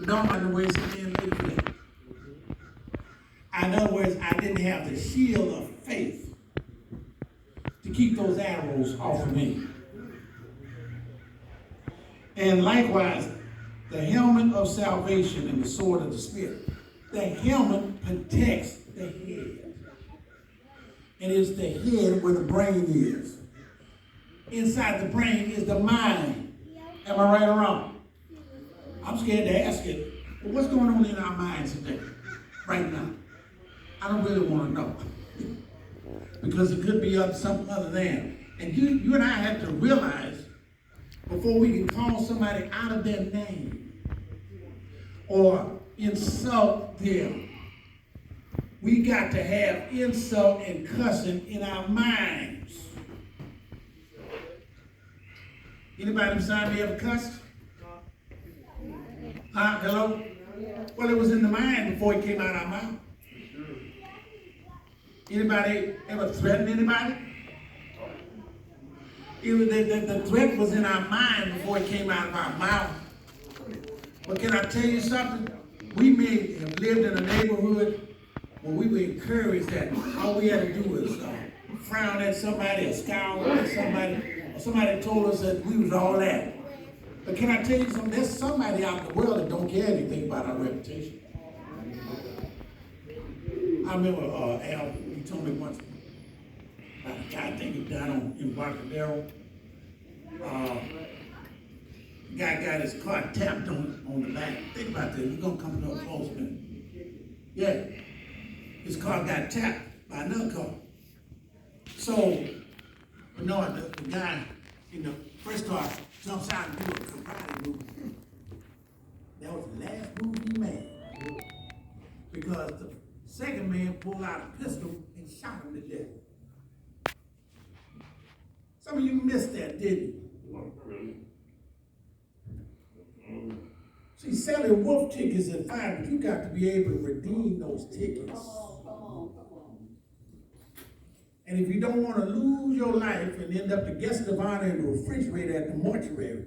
Don't like the way some men live today. In other words, I didn't have the shield of faith to keep those arrows off of me. And likewise, the helmet of salvation and the sword of the Spirit. The helmet protects the head. And it's the head where the brain is. Inside the brain is the mind. Am I right or wrong? I'm scared to ask it, but what's going on in our minds today, right now? I don't really want to know. Because it could be something other than. And you and I have to realize, before we can call somebody out of their name or insult them, we got to have insult and cussing in our minds. Anybody beside me ever cussed? Hello? Well, it was in the mind before it came out of our mouth. Anybody ever threatened anybody? The threat was in our mind before it came out of our mouth. But can I tell you something? We may have lived in a neighborhood where we were encouraged that all we had to do was frown at somebody or scowl at somebody, or somebody told us that we was all that. But can I tell you something? There's somebody out in the world that don't care anything about our reputation. I remember Al, he told me once, I think he was down in Embarcadero. The guy got his car tapped on the back. Think about this. We're going to come real close, man. Yeah. His car got tapped by another car. So, the guy, first car jumps out and do a karate move. That was the last move he made. Because the second man pulled out a pistol and shot him to death. Some of you missed that, didn't you? See, selling wolf tickets is fine, but you got to be able to redeem those tickets. And if you don't want to lose your life and end up the guest of honor in the refrigerator at the mortuary,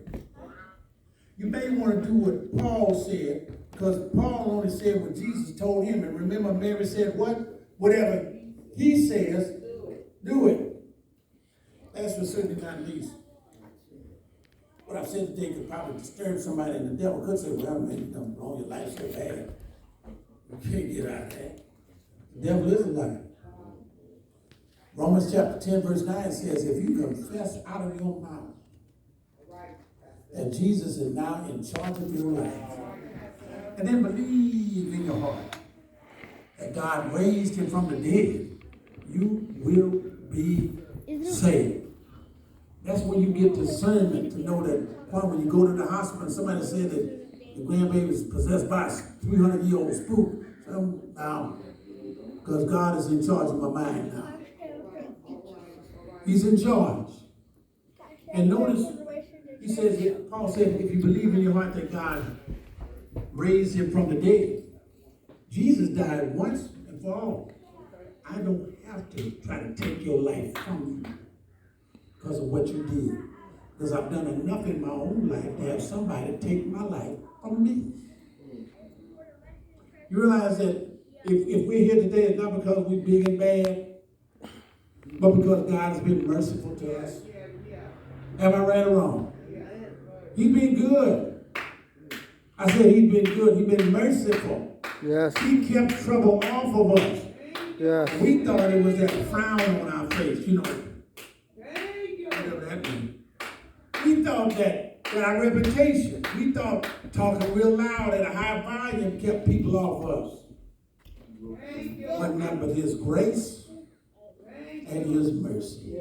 you may want to do what Paul said, because Paul only said what Jesus told him. And remember, Mary said what? Whatever he says, do it. That's for certainly not least. What I've said today could probably disturb somebody, and the devil could say, well, man, you done blown your life so bad. You can't get out of that. The devil is a liar. Romans chapter 10, verse 9 says, if you confess out of your mouth that Jesus is now in charge of your life, and then believe in your heart that God raised him from the dead, you will be saved. That's when you get discernment to know that when you go to the hospital and somebody said that the grandbaby is possessed by a 300-year-old spook. So now, because God is in charge of my mind now. He's in charge. And notice, Paul said, if you believe in your heart that God raised him from the dead, Jesus died once and for all. I don't have to try to take your life from you because of what you did. Because I've done enough in my own life to have somebody take my life from me. You realize that if we're here today, it's not because we're big and bad, but because God has been merciful to us. Am I right or wrong? He's been good. I said he's been good. He's been merciful. Yes. He kept trouble off of us. Yes. We thought it was that frown on our face, whatever that means. We thought that our reputation, we thought talking real loud at a high volume kept people off us. But none but his grace and his mercy.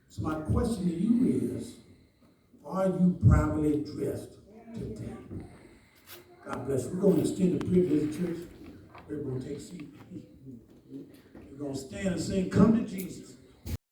So my question to you is, are you properly dressed today? God bless you. We're going to extend the privilege of church. We're going to take a seat. We're going to stand and sing, "Come to Jesus."